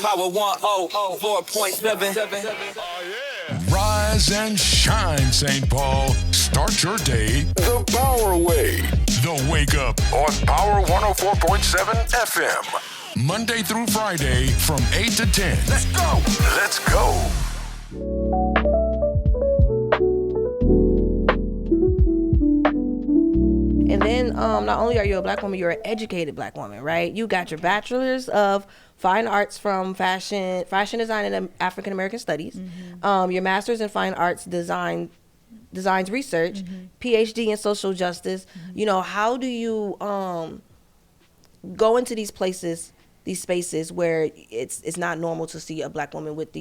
Power 104.7. Rise and shine, St. Paul. Start your day the Power Way. The Wake Up on Power 104.7 FM. Monday through Friday from 8 to 10. Let's go. Let's go. And then not only are you a black woman, you're an educated black woman, right? You got your bachelor's of fine arts from fashion design and African American studies, your master's in fine arts designs research, PhD in social justice. You know, how do you go into these places, these spaces where it's not normal to see a black woman with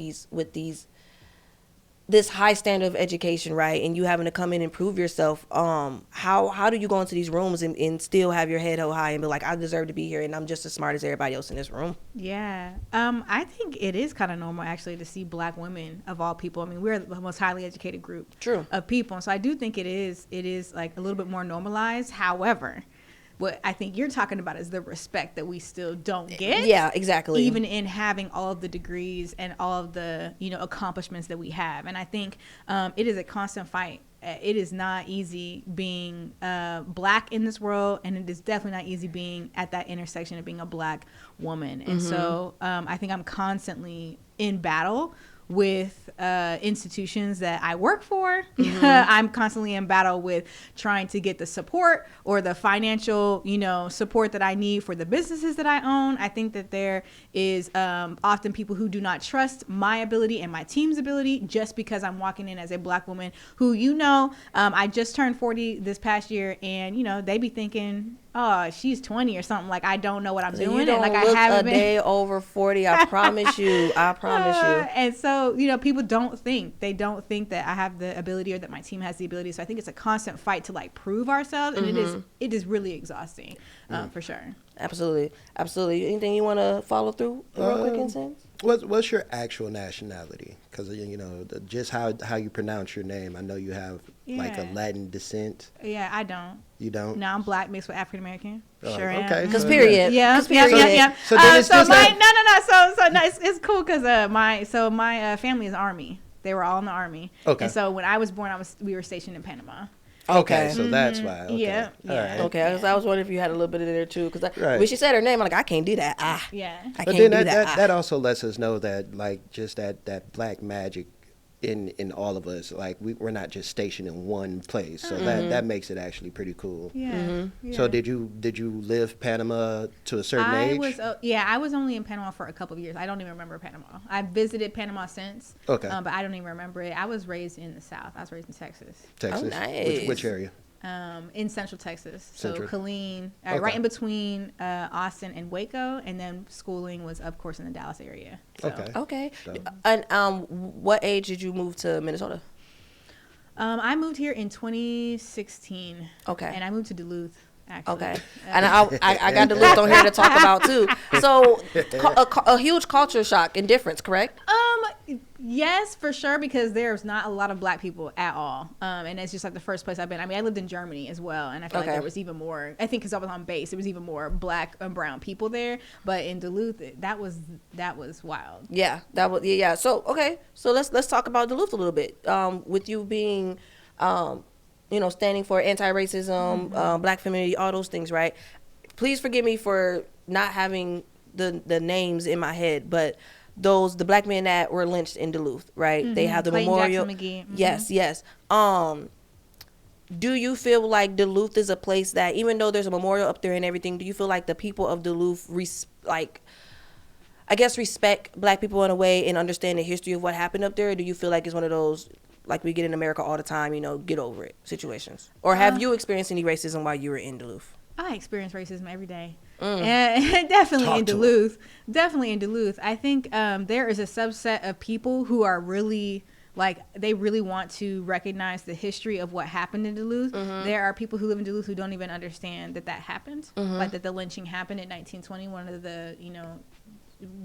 this high standard of education, right? And you having to come in and prove yourself. How do you go into these rooms and still have your head held high and be like, I deserve to be here and I'm just as smart as everybody else in this room? Yeah. I think it is kind of normal actually to see black women of all people. I mean, we're the most highly educated group of people. So I do think it is like a little bit more normalized. However, what I think you're talking about is the respect that we still don't get. Yeah, exactly. Even in having all of the degrees and all of the, accomplishments that we have. And I think it is a constant fight. It is not easy being black in this world, and it is definitely not easy being at that intersection of being a black woman. And so I think I'm constantly in battle with institutions that I work for. I'm constantly in battle with trying to get the support or the financial, support that I need for the businesses that I own. I think that there is often people who do not trust my ability and my team's ability just because I'm walking in as a black woman who, I just turned 40 this past year, and, they be thinking, oh, she's 20 or something. Like, I don't know what I'm doing. You don't and look I haven't a day over 40. I promise you. I promise you. And so, people don't think that I have the ability or that my team has the ability. So I think it's a constant fight to like prove ourselves. And it is really exhausting, for sure. Absolutely. Anything you want to follow through real quick, Intenz? What's your actual nationality? Because, just how you pronounce your name. I know you have like a Latin descent. Yeah, I don't. You don't? No, I'm black mixed with African American. Sure am. Okay. Because period. Yeah. So It's cool because my family is Army. They were all in the Army. Okay. And so when I was born, we were stationed in Panama. Okay, so that's why. Okay. Yeah. All right. Okay, I was wondering if you had a little bit of there too, because when she said her name, I'm like, I can't do that. I can't do that. That also lets us know that like just that black magic in all of us, like we're not just stationed in one place, so that makes it actually pretty cool. Yeah. So did you live Panama to a certain age? I was only in Panama for a couple of years. I don't even remember Panama. I visited Panama since, but I don't even remember it. I was raised in the South. I was raised in Texas. Oh, nice. Which area? In Central Texas, so Killeen, right in between Austin and Waco, and then schooling was, of course, in the Dallas area. So. Okay. And what age did you move to Minnesota? I moved here in 2016. Okay. And I moved to Duluth, actually. Okay. And I got Duluth on here to talk about too. So a huge culture shock and difference, correct? Yes, for sure, because there's not a lot of black people at all. And it's just like the first place I've been. I mean, I lived in Germany as well, and I feel like there was even more, I think because I was on base, it was even more black and brown people there. But in Duluth, that was wild. Yeah, yeah. So, okay. So let's talk about Duluth a little bit. With you being, standing for anti-racism, black femininity, all those things, right? Please forgive me for not having the names in my head, but the black men that were lynched in Duluth, right? They have the Clayton memorial. Jackson McGee. Yes. Do you feel like Duluth is a place that, even though there's a memorial up there and everything, do you feel like the people of Duluth respect black people in a way and understand the history of what happened up there? Or do you feel like it's one of those, like we get in America all the time, get over it situations? Or have you experienced any racism while you were in Duluth? I experience racism every day. And definitely in Duluth. I think there is a subset of people who are really, like, they really want to recognize the history of what happened in Duluth. There are people who live in Duluth who don't even understand that happened, like that the lynching happened in 1920.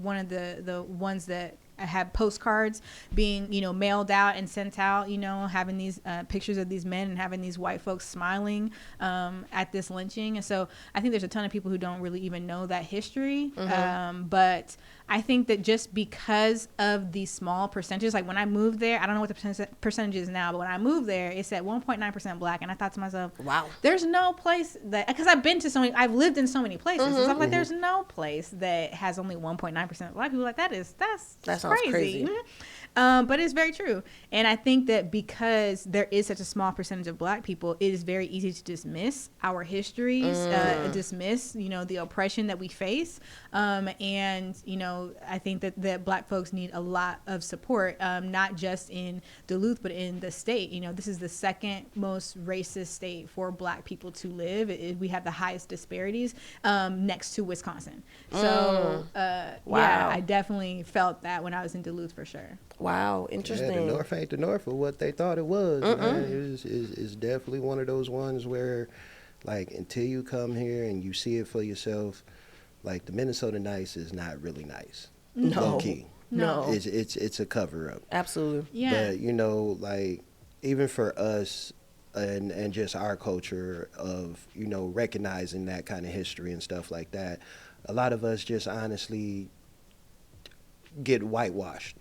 One of the ones that have postcards being, you know, mailed out and sent out, you know, having these pictures of these men and having these white folks smiling at this lynching. And so I think there's a ton of people who don't really even know that history. But I think that just because of these small percentages, like when I moved there, I don't know what the percentage is now, but when I moved there, it said 1.9% black. And I thought to myself, wow, there's no place that, because I've lived in so many places. So I'm like, there's no place that has only 1.9% black people. Like that's crazy. But it's very true. And I think that because there is such a small percentage of black people, it is very easy to dismiss our histories, dismiss, you know, the oppression that we face. And, you know, I think that black folks need a lot of support, not just in Duluth, but in the state. You know, this is the second most racist state for black people to live. We have the highest disparities next to Wisconsin. So, yeah, I definitely felt that when I was in Duluth for sure. Wow, interesting. Yeah, the North ain't the North for what they thought it was. It's definitely one of those ones where, like, until you come here and you see it for yourself, like, the Minnesota nice is not really nice. No. Low key. No. It's a cover up. Absolutely. Yeah. But, you know, like, even for us and just our culture of, you know, recognizing that kind of history and stuff like that, a lot of us just honestly get whitewashed.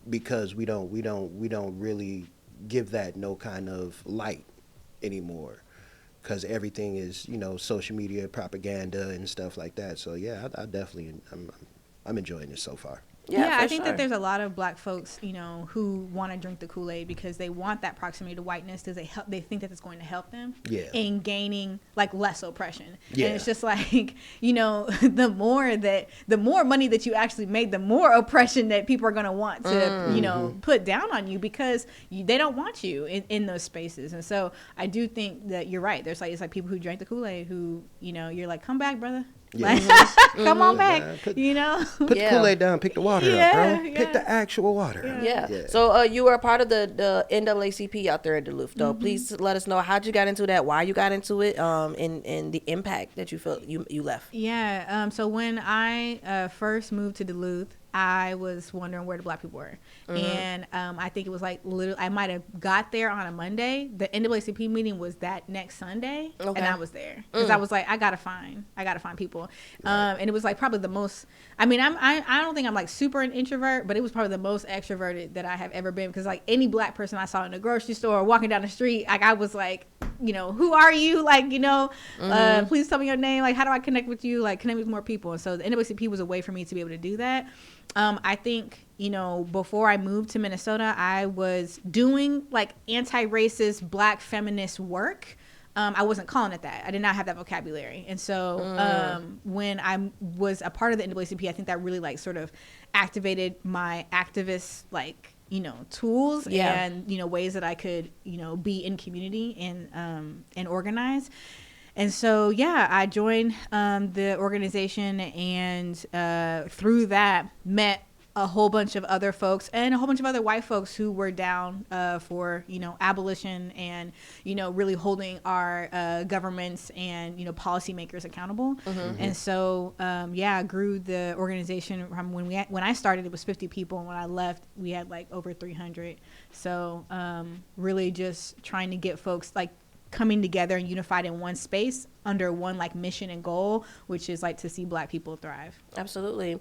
Because we don't really give that no kind of light anymore, because everything is, you know, social media propaganda and stuff like that. So yeah, I definitely I'm enjoying this so far. Yeah, I think that there's a lot of black folks, you know, who want to drink the Kool-Aid because they want that proximity to whiteness, because they think that it's going to help them in gaining like less oppression. And it's just like, you know, the more money that you actually make, the more oppression that people are going to want to, you know, put down on you, because they don't want you in those spaces. And so I do think that you're right. There's like, it's like people who drank the Kool-Aid who, you know, you're like, come back, brother. Yeah. Come on back, you know. Put the Kool-Aid down, pick the water up, bro. Pick the actual water up. Yeah. So you were a part of the NAACP out there in Duluth, though. Please let us know how'd you got into that, why you got into it, and the impact that you felt you left. Yeah. So when I first moved to Duluth, I was wondering where the black people were. And I think it was like literally, I might have got there on a Monday. The NAACP meeting was that next Sunday. And I was there because I was like, I gotta find people. And it was like probably the most, I mean, I don't think I'm like super an introvert, but it was probably the most extroverted that I have ever been, because like any black person I saw in the grocery store or walking down the street, like I was like, you know, who are you? Like, you know, please tell me your name. Like, how do I connect with you? Like, connect with more people. And so the NAACP was a way for me to be able to do that. I think, you know, before I moved to Minnesota, I was doing like anti-racist black feminist work. I wasn't calling it that. I did not have that vocabulary. And so when I was a part of the NAACP, I think that really like sort of activated my activist, like, you know, tools and, you know, ways that I could, you know, be in community and organize. And so, yeah, I joined the organization, and through that met a whole bunch of other folks and a whole bunch of other white folks who were down for, you know, abolition and, you know, really holding our governments and, you know, policymakers accountable. And so, I grew the organization from when I started, it was 50 people. And when I left, we had like over 300. So really just trying to get folks like coming together and unified in one space under one like mission and goal, which is like to see black people thrive. Absolutely.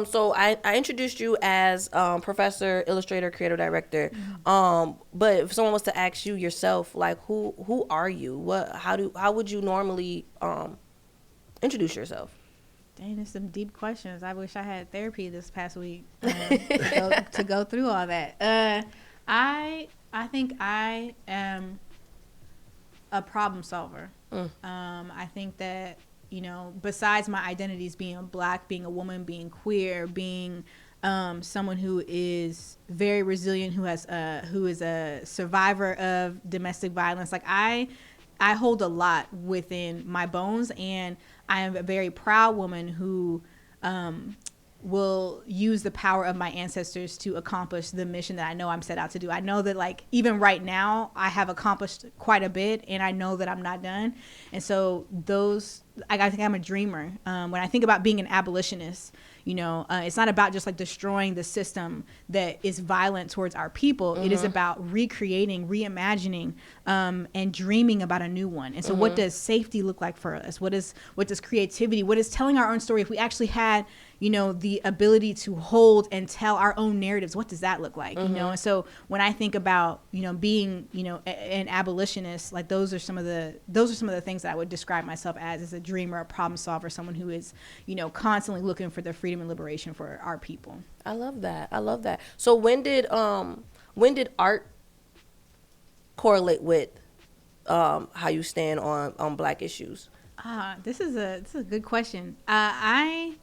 So I introduced you as professor, illustrator, creative director. But if someone was to ask you yourself, like who are you? How would you normally introduce yourself? Dang, there's some deep questions. I wish I had therapy this past week to go through all that. I think I am a problem solver. I think that, you know, besides my identities being black, being a woman, being queer, being someone who is very resilient, who is a survivor of domestic violence, like I hold a lot within my bones, and I am a very proud woman who will use the power of my ancestors to accomplish the mission that I know I'm set out to do. I know that like even right now I have accomplished quite a bit, and I know that I'm not done. And so I think I'm a dreamer. When I think about being an abolitionist, it's not about just like destroying the system that is violent towards our people. It is about recreating, reimagining, and dreaming about a new one. And so what does safety look like for us? What does creativity, what is telling our own story? If we actually had, the ability to hold and tell our own narratives, what does that look like? And so when I think about, being, an abolitionist, like those are some of the things that I would describe myself as a dreamer, a problem solver, someone who is, constantly looking for the freedom and liberation for our people. I love that. So when did art correlate with how you stand on Black issues? This is a good question. I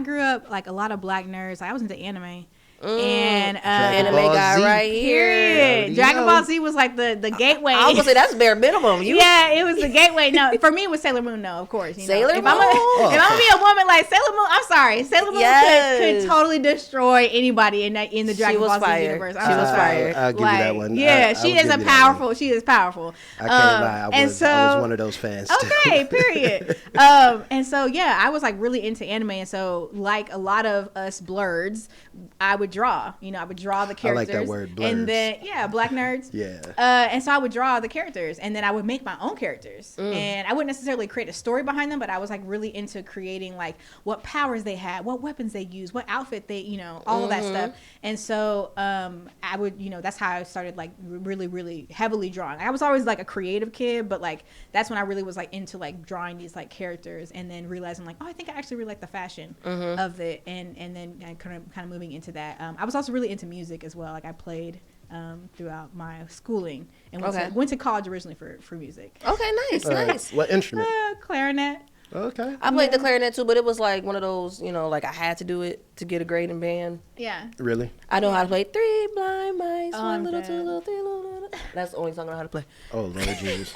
grew up like a lot of Black nerds. I was into anime. And anime guy right here. Dragon Ball Z was like the gateway. I was gonna say that's bare minimum. Yeah, it was the gateway. No, for me it was Sailor Moon. No, of course. Sailor Moon. If I'm gonna be a woman like Sailor Moon, I'm sorry. Sailor Moon could totally destroy anybody in the Dragon Ball Z universe. She was fired. I'll give you that one. Yeah, she is powerful. She is powerful. I can't lie. I was one of those fans. Okay, period. And so I was like really into anime, and so like a lot of us blurs, I would draw. I would draw the characters. I like that word, blurs. And then Black nerds. Yeah. And so I would draw the characters, and then I would make my own characters. And I wouldn't necessarily create a story behind them, but I was like really into creating like what powers they had, what weapons they used, what outfit they, all of that stuff. And so I would, that's how I started like really, really heavily drawing. I was always like a creative kid, but like that's when I really was like into like drawing these like characters, and then realizing like, I think I actually really like the fashion of it, and then kind of moving into that. I was also really into music as well. Like I played throughout my schooling, and went to college originally for music. Okay, nice. What instrument? Clarinet. Okay. I played the clarinet too, but it was like one of those, like I had to do it to get a grade in band. Yeah. Really? I know how to play Three Blind Mice, One Little, Two Little, Three Little. That's the only song I know how to play. Oh, Lord Jesus.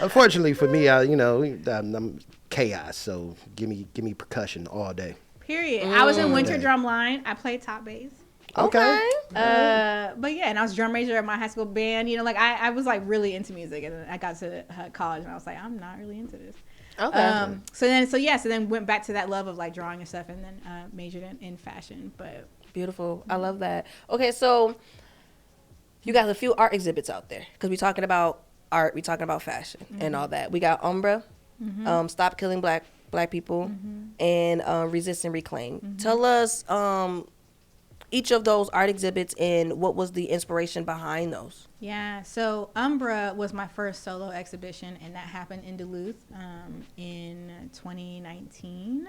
Unfortunately for me, I'm chaos, so give me percussion all day. Period. I was in winter drum line. I played top bass. Okay. But and I was drum major at my high school band. I was like really into music, and then I got to college, and I was like, I'm not really into this. Okay. So then went back to that love of like drawing and stuff, and then majored in fashion. But beautiful. I love that. Okay, so you got a few art exhibits out there, because we're talking about art, we're talking about fashion and all that. We got Umbra, Stop Killing Black People, and Resist and Reclaim. Tell us each of those art exhibits and what was the inspiration behind those. Yeah, so Umbra was my first solo exhibition, and that happened in Duluth in 2019.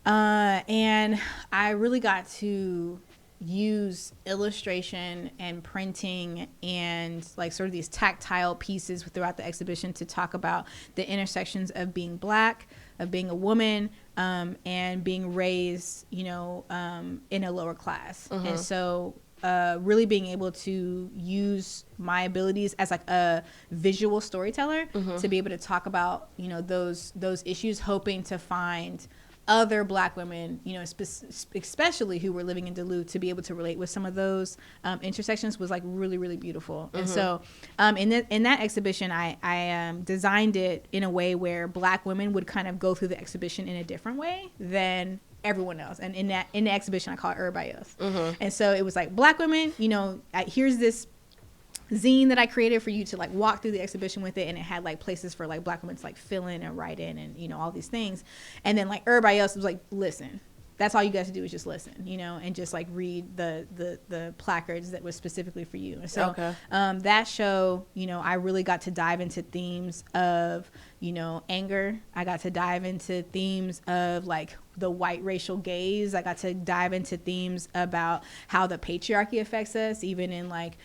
And I really got to use illustration and printing and like sort of these tactile pieces throughout the exhibition to talk about the intersections of being Black, of being a woman, and being raised, in a lower class. And so really being able to use my abilities as like a visual storyteller to be able to talk about, those issues, hoping to find other Black women, especially who were living in Duluth, to be able to relate with some of those intersections was like really, really beautiful. And so in that exhibition, I designed it in a way where Black women would kind of go through the exhibition in a different way than everyone else. And in the exhibition, I call it everybody else. And so it was like, Black women, here's this zine that I created for you to like walk through the exhibition with it, and it had like places for like Black women to like fill in and write in, and all these things. And then like everybody else was like, listen, that's all you guys to do is just listen, and just like read the placards that was specifically for you. And so that show, I really got to dive into themes of, anger. I got to dive into themes of like the white racial gaze. I got to dive into themes about how the patriarchy affects us, even in like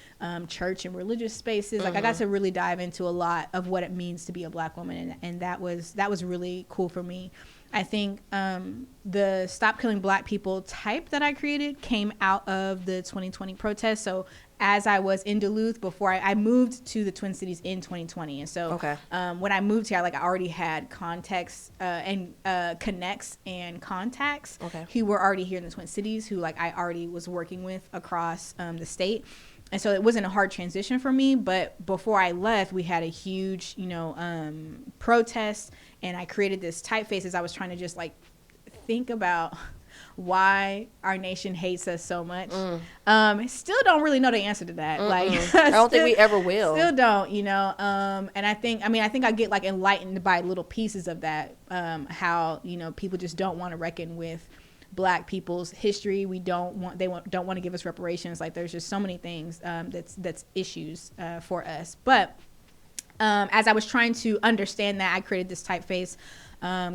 church and religious spaces. Like I got to really dive into a lot of what it means to be a Black woman, and that was really cool for me. I think the Stop Killing Black People type that I created came out of the 2020 protests. So as I was in Duluth before I moved to the Twin Cities in 2020. And so when I moved here, I already had context and connects and contacts who were already here in the Twin Cities, who I already was working with across the state. And so it wasn't a hard transition for me, but before I left, we had a huge, protest, and I created this typeface as I was trying to just think about why our nation hates us so much. Still don't really know the answer to that. Like, I don't think we ever will. Still don't, you know. And I think I get like enlightened by little pieces of that. How, you know, people just don't want to reckon with Black people's history. They don't want to give us reparations. Like, there's just so many things that's issues for us. But as I was trying to understand that, I created this typeface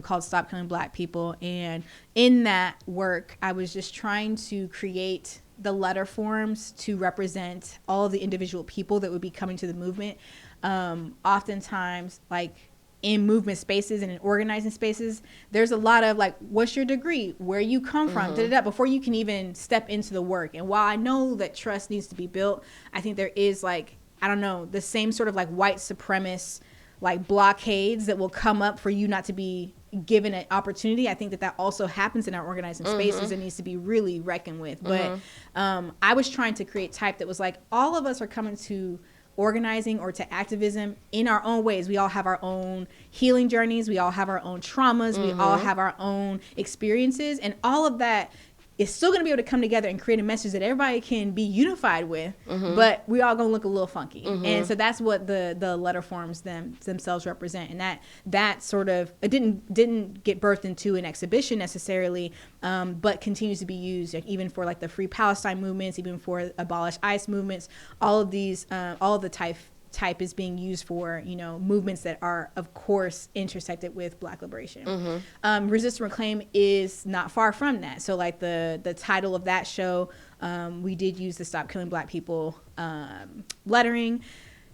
called Stop Killing Black People. And in that work, I was just trying to create the letter forms to represent all of the individual people that would be coming to the movement. Oftentimes, like, in movement spaces and in organizing spaces, there's a lot of like, what's your degree, where you come from, before you can even step into the work. And while I know that trust needs to be built, I think there is, like, I don't know, the same sort of like white supremacist like blockades that will come up for you not to be given an opportunity. I think that also happens in our organizing spaces and needs to be really reckoned with. But I was trying to create type that was like, all of us are coming to organizing or to activism in our own ways. We all have our own healing journeys. We all have our own traumas. We all have our own experiences. And all of that is still going to be able to come together and create a message that everybody can be unified with, but we all going to look a little funky. And so that's what the letter forms themselves represent. And that sort of, it didn't get birthed into an exhibition necessarily, but continues to be used, like, even for like the Free Palestine movements, even for Abolish ICE movements. All of these, all of the type is being used for, you know, movements that are, of course, intersected with Black liberation. Resist and Reclaim is not far from that. So like the title of that show, we did use the Stop Killing Black People lettering.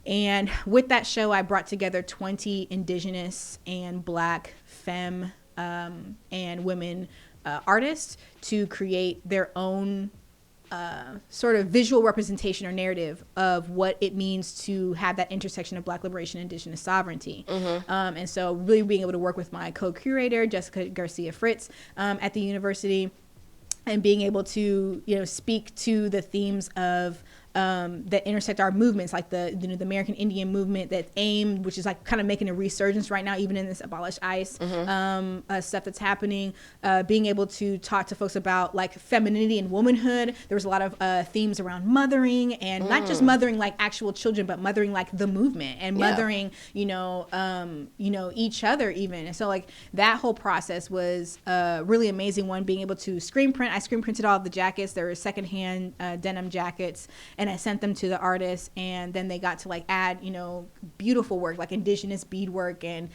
And with that show, I brought together 20 Indigenous and Black femme and women artists to create their own sort of visual representation or narrative of what it means to have that intersection of Black liberation and Indigenous sovereignty. And so really being able to work with my co-curator, Jessica Garcia Fritz, at the university, and being able to, you know, speak to the themes of that intersect our movements, like the American Indian movement that AIM, which is like kind of making a resurgence right now, even in this Abolish ICE stuff that's happening. Being able to talk to folks about like femininity and womanhood. There was a lot of themes around mothering, and not just mothering like actual children, but mothering like the movement and mothering, each other even. And so like that whole process was a really amazing one. Being able to screen print, I screen printed all of the jackets. There were secondhand denim jackets, and I sent them to the artists, and then they got to like add, beautiful work like indigenous beadwork and,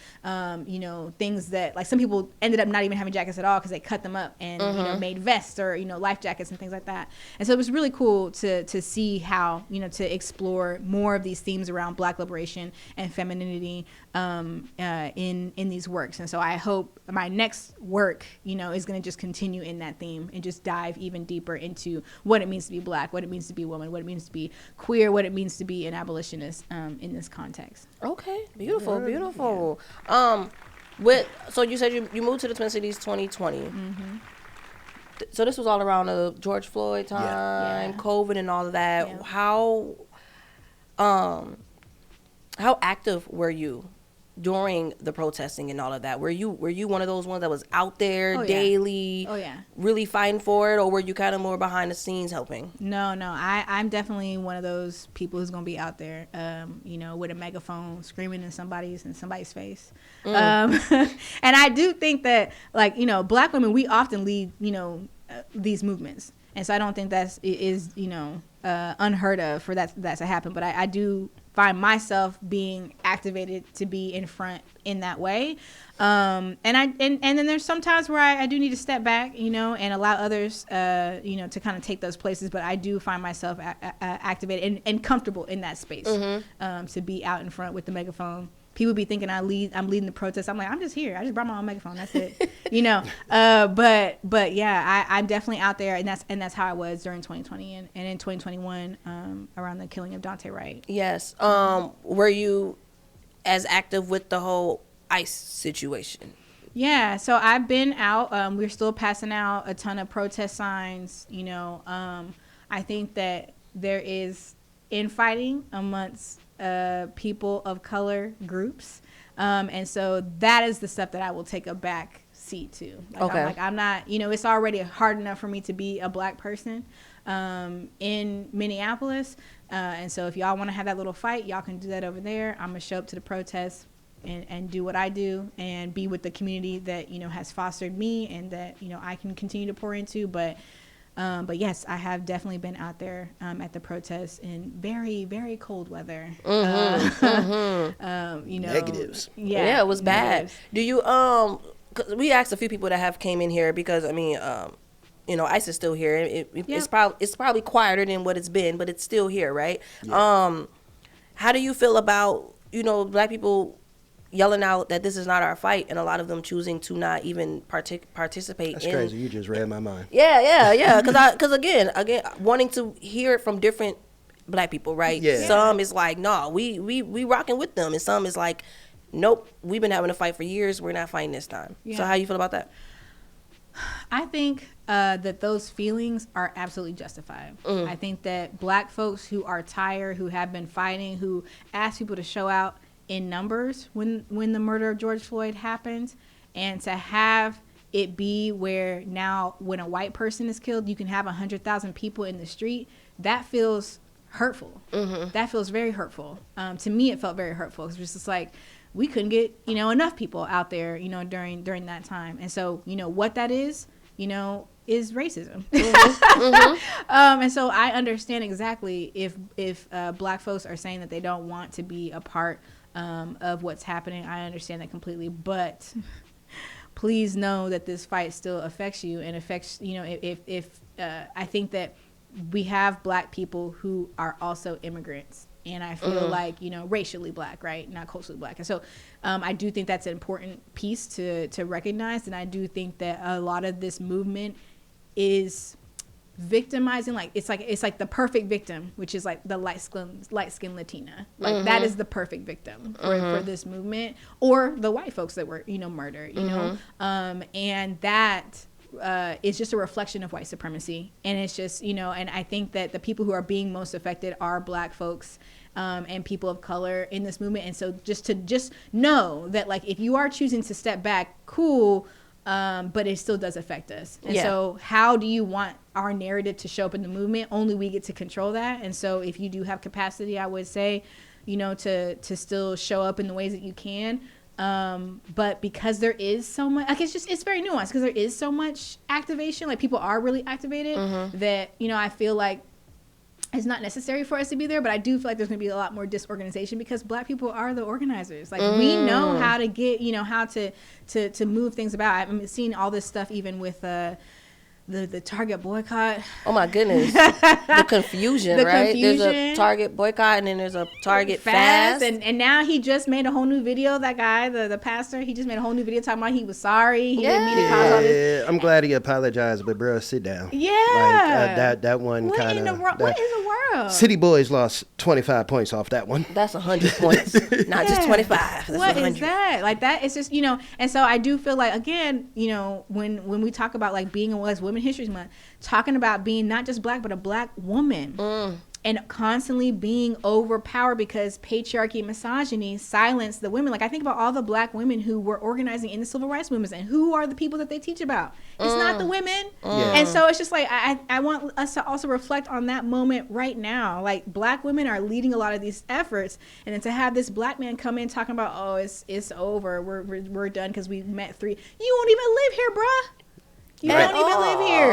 things that like some people ended up not even having jackets at all because they cut them up and, made vests or, life jackets and things like that. And so it was really cool to see how, to explore more of these themes around Black liberation and femininity in these works. And so I hope my next work, is going to just continue in that theme and just dive even deeper into what it means to be Black, what it means to be a woman, what it means to be queer, what it means to be an abolitionist in this context. Okay, beautiful. Yeah. So you said you moved to the Twin Cities 2020. So this was all around the George Floyd time, COVID and all of that. Yeah. How active were you during the protesting and all of that? Were you one of those ones that was out there daily, really fighting for it, or were you kind of more behind the scenes helping? No, I'm definitely one of those people who's gonna be out there, with a megaphone screaming in somebody's face. And I do think that, like, Black women, we often lead, these movements, and so I don't think that is unheard of for that to happen. But I do find myself being activated to be in front in that way. And then there's some times where I do need to step back, and allow others, to kind of take those places. But I do find myself activated and comfortable in that space, to be out in front with the megaphone. People be thinking I'm leading the protest. I'm like, I'm just here. I just brought my own megaphone. That's it. But yeah, I'm definitely out there, and that's how I was during 2020 and in 2021, around the killing of Daunte Wright. Yes. Were you as active with the whole ICE situation? Yeah. So I've been out. We're still passing out a ton of protest signs. I think that there is infighting amongst people of color groups, and so that is the stuff that I will take a back seat too. Like, Okay. I'm not, it's already hard enough for me to be a black person in Minneapolis. And so if y'all want to have that little fight, y'all can do that over there. I'm going to show up to the protest and do what I do and be with the community that, has fostered me and that, I can continue to pour into. But yes, I have definitely been out there at the protests in very, very cold weather. Negatives. Yeah, it was bad. Do you 'cause we asked a few people that have came in here because ICE is still here. It's probably quieter than what it's been, but it's still here, right? Yeah. How do you feel about black people yelling out that this is not our fight, and a lot of them choosing to not even participate? That's crazy. You just read my mind. Yeah. Because again, wanting to hear it from different black people, right? Yeah. Some is like, no, we rocking with them, and some is like, nope, we've been having a fight for years. We're not fighting this time. Yeah. So how you feel about that? I think that those feelings are absolutely justified. I think that black folks who are tired, who have been fighting, who ask people to show out in numbers when the murder of George Floyd happened, and to have it be where now when a white person is killed, you can have 100,000 people in the street, that feels hurtful. That feels very hurtful. To me, it felt very hurtful. It's just like, we couldn't get, enough people out there, during that time. And so, what that is racism. And so I understand exactly if black folks are saying that they don't want to be a part of what's happening. I understand that completely, but please know that this fight still affects you and affects, if I think that we have black people who are also immigrants. And I feel like, racially black, right? Not culturally black. And so I do think that's an important piece to recognize. And I do think that a lot of this movement is victimizing. It's like the perfect victim, which is like the light skin Latina. Like that is the perfect victim for this movement, or the white folks that were, murdered, and that is just a reflection of white supremacy. And it's just, and I think that the people who are being most affected are black folks and people of color in this movement. And so just know that, like, if you are choosing to step back, cool, but it still does affect us. And so how do you want our narrative to show up in the movement? Only we get to control that. And so if you do have capacity, I would say, to still show up in the ways that you can. But because there is so much, like, it's very nuanced, because there is so much activation, like people are really activated, that, I feel like it's not necessary for us to be there, but I do feel like there's going to be a lot more disorganization, because black people are the organizers. Like we know how to get, how to move things about. I'm seeing all this stuff even with, the Target boycott. Oh my goodness. The confusion, right? There's a Target boycott and then there's a Target fast. And now he just made a whole new video, that guy, the pastor, he just made a whole new video talking about he was sorry. He didn't mean to cause all this. I'm glad he apologized, but bro, sit down. Yeah. Like that one kind of. What in the world? City Boys lost 25 points off that one. That's 100 points, not just 25. That's what 100. is that? Like that, it's just, and so I do feel like, again, when we talk about like being a Women's History Month, talking about being not just black, but a black woman, and constantly being overpowered because patriarchy and misogyny silence the women. Like I think about all the black women who were organizing in the civil rights movements, and who are the people that they teach about? It's not the women. And so it's just like, I want us to also reflect on that moment right now. Like black women are leading a lot of these efforts, and then to have this black man come in talking about, oh, it's over, we're done because we met 3. You won't even live here, bruh. You don't even live here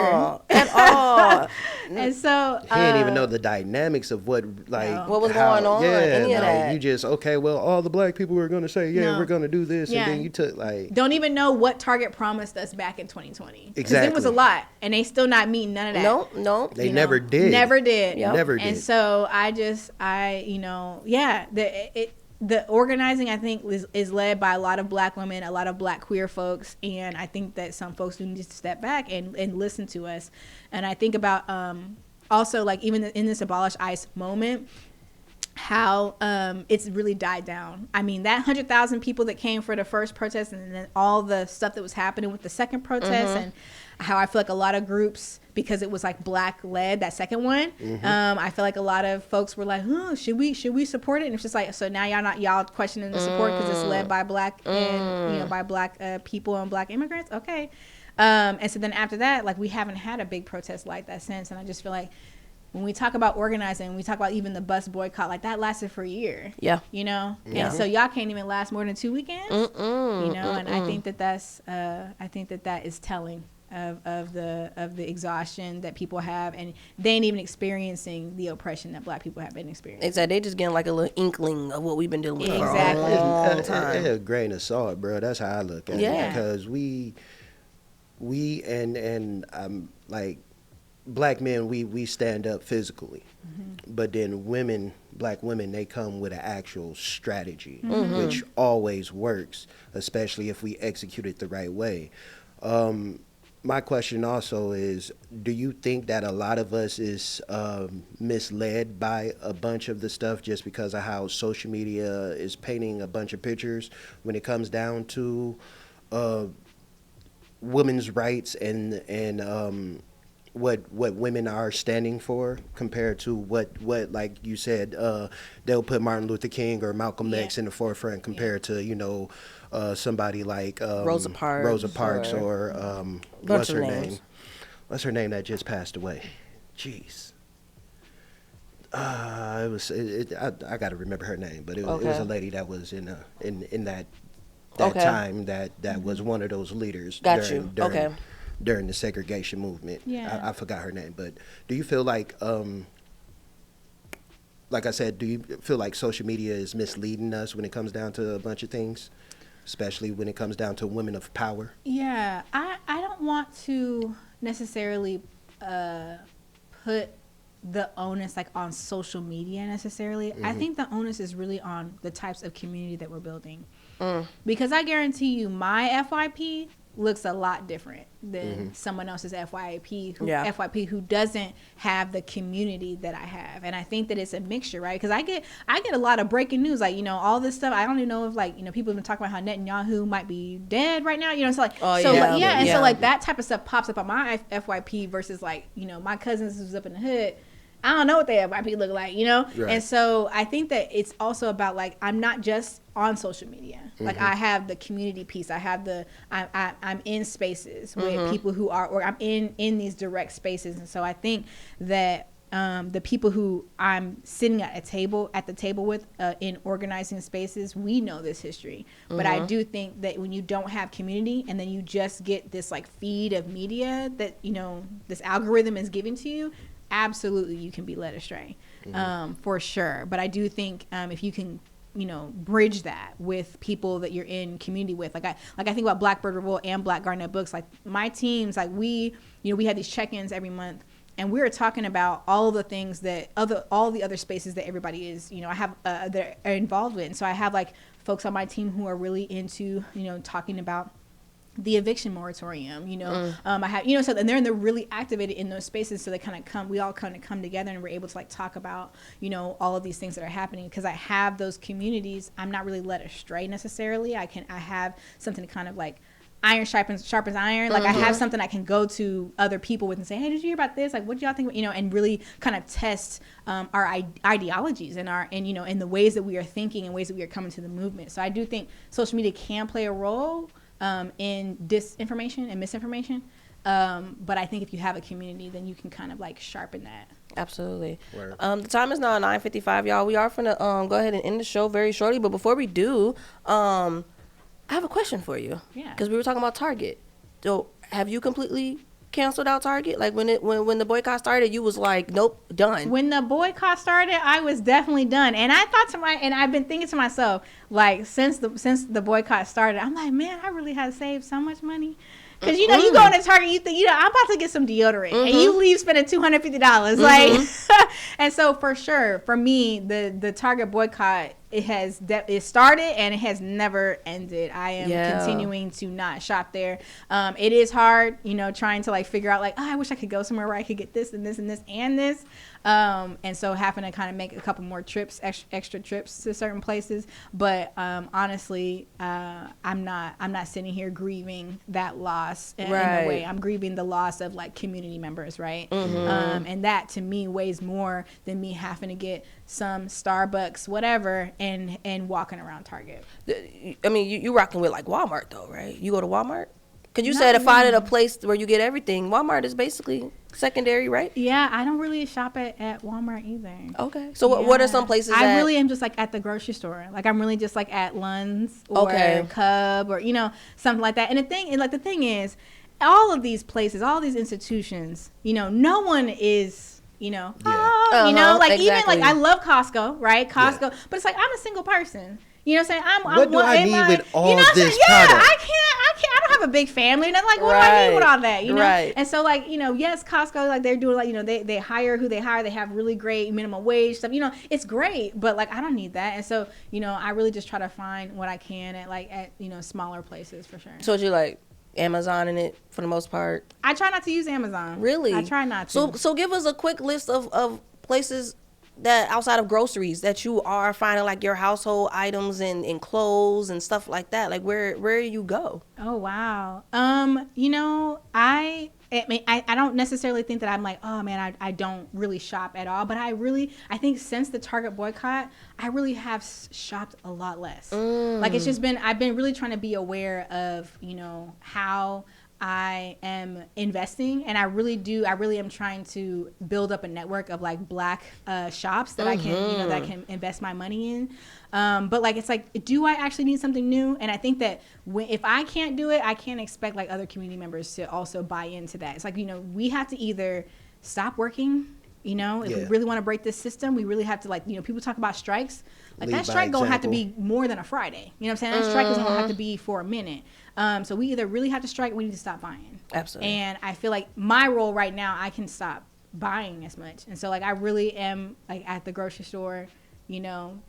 at all. And so he didn't even know the dynamics of what was going on. Any of that. You just all the black people were going to say, we're going to do this, and then you took don't even know what Target promised us back in 2020. Exactly, it was a lot, and they still not meeting none of that. No, they never did. Never did. Yep. Never did. And so the organizing, I think, is led by a lot of black women, a lot of black queer folks, and I think that some folks do need to step back and listen to us. And I think about also, like, even in this Abolish ICE moment, how it's really died down. I mean, that 100,000 people that came for the first protest, and then all the stuff that was happening with the second protest, and how I feel like a lot of groups, because it was like black led, that second one, I feel like a lot of folks were like, should we support it? And it's just like, so now y'all questioning the support because it's led by black and by black people and black immigrants. Okay. And so then after that, like, we haven't had a big protest like that since. And I just feel like when we talk about organizing, we talk about even the bus boycott, like, that lasted for a year. Yeah. You know? Yeah. And so y'all can't even last more than 2 weekends. You know? And I think that is telling of the exhaustion that people have, and they ain't even experiencing the oppression that black people have been experiencing. Exactly. They just getting like a little inkling of what we've been dealing with exactly. for a long time. It's a grain of salt, bro. That's how I look at it. Because we and like, black men, we stand up physically, but then black women, they come with an actual strategy, which always works, especially if we execute it the right way. My question also is, do you think that a lot of us is misled by a bunch of the stuff just because of how social media is painting a bunch of pictures when it comes down to women's rights and what women are standing for compared to what like you said, they'll put Martin Luther King or Malcolm X in the forefront compared to, you know, somebody like Rosa Parks or what's her name? What's her name that just passed away? Jeez. I got to remember her name, but it was a lady that was in that time that was one of those leaders during the segregation movement. I forgot her name, but do you feel like I said, do you feel like social media is misleading us when it comes down to a bunch of things, especially when it comes down to women of power? Yeah, I don't want to necessarily put the onus like on social media necessarily. I think the onus is really on the types of community that we're building. Because I guarantee you my FYP looks a lot different than someone else's FYP who doesn't have the community that I have. And I think that it's a mixture, right? Because I get a lot of breaking news, like, you know, all this stuff. I don't even know if, like, you know, people have been talking about how Netanyahu might be dead right now, you know. It's like, so like that type of stuff pops up on my FYP versus, like, you know, my cousins who's up in the hood. I don't know what their FYP look like, you know? Right. And so I think that it's also about, like, I'm not just on social media. Like, I have the community piece. I have I'm in spaces with people who are, or I'm in these direct spaces. And so I think that the people who I'm sitting at the table with in organizing spaces, we know this history. But I do think that when you don't have community and then you just get this, like, feed of media that, you know, this algorithm is giving to you, absolutely you can be led astray, for sure. But I do think if you can, you know, bridge that with people that you're in community with, like I think about Blackbird Revolt and Black Garnet Books, like my teams, like we had these check-ins every month, and we were talking about all the things that all the other spaces that everybody is, you know, I have that are involved with. And so I have, like, folks on my team who are really into, you know, talking about the eviction moratorium, you know. I have, you know, so and they're really activated in those spaces, so we all kind of come together and we're able to, like, talk about, you know, all of these things that are happening. Because I have those communities, I'm not really led astray necessarily. I have something to kind of, like, iron sharpens iron. Like, I have something I can go to other people with and say, hey, did you hear about this? Like, what do y'all think? You know, and really kind of test our ideologies and you know, in the ways that we are thinking and ways that we are coming to the movement. So I do think social media can play a role in disinformation and misinformation. But I think if you have a community, then you can kind of, like, sharpen that. Absolutely. The time is now 9:55, y'all. We are going to go ahead and end the show very shortly. But before we do, I have a question for you. Yeah. Because we were talking about Target. So have you completely canceled out Target? Like, when the boycott started, you was like, nope, done. When the boycott started, I was definitely done. And I thought and I've been thinking to myself, like, since the boycott started, I'm like, man, I really had saved so much money. Because, you know, you go into Target, you think, you know, I'm about to get some deodorant. And you leave spending $250. Like, and so for sure, for me, the Target boycott, it started and it has never ended. I am continuing to not shop there. It is hard, trying to like figure out like, I wish I could go somewhere where I could get this and this and this and this. And so having to kind of make a couple more trips, extra trips to certain places. But honestly, I'm not sitting here grieving that loss in a way. I'm grieving the loss of like community members, right? And that to me weighs more than me having to get some Starbucks, whatever, and walking around Target. I mean, you rocking with like Walmart though, right? You go to Walmart? Because you said to find a place where you get everything. Walmart is basically secondary, right? Yeah, I don't really shop at Walmart either. Okay. So what are some places I really am just like at the grocery store. Like I'm really just like at Lund's or Cub or, something like that. And the thing is, all of these places, all these institutions, no one is, even like I love Costco, right? Costco, but it's like I'm a single person. You know what I'm saying? What do I need with all this product? I don't have a big family. And I'm like, what do I need with all that? Right. And so like, yes, Costco, like they're doing like, they hire who they hire. They have really great minimum wage stuff. It's great, but like, I don't need that. And so, I really just try to find what I can at smaller places for sure. So you like Amazon in it for the most part? I try not to use Amazon. Really? I try not to. So give us a quick list of places that outside of groceries that you are finding like your household items and clothes and stuff like that. Like where you go? Oh, wow. I don't necessarily think that I'm like, oh man, I don't really shop at all. But I think since the Target boycott, I really have shopped a lot less. Like it's just I've been really trying to be aware of, how I am investing, and I really am trying to build up a network of like Black shops that I can, that I can invest my money in. But like, it's like, do I actually need something new? And I think that if I can't do it, I can't expect like other community members to also buy into that. It's like, we have to either stop working, if we really want to break this system, we really have to like, people talk about strikes. Like that strike gonna have to be more than a Friday. You know what I'm saying? That strike is gonna have to be for a minute. So we either really have to strike or we need to stop buying. Absolutely. And I feel like my role right now, I can stop buying as much. And so like I really am like at the grocery store,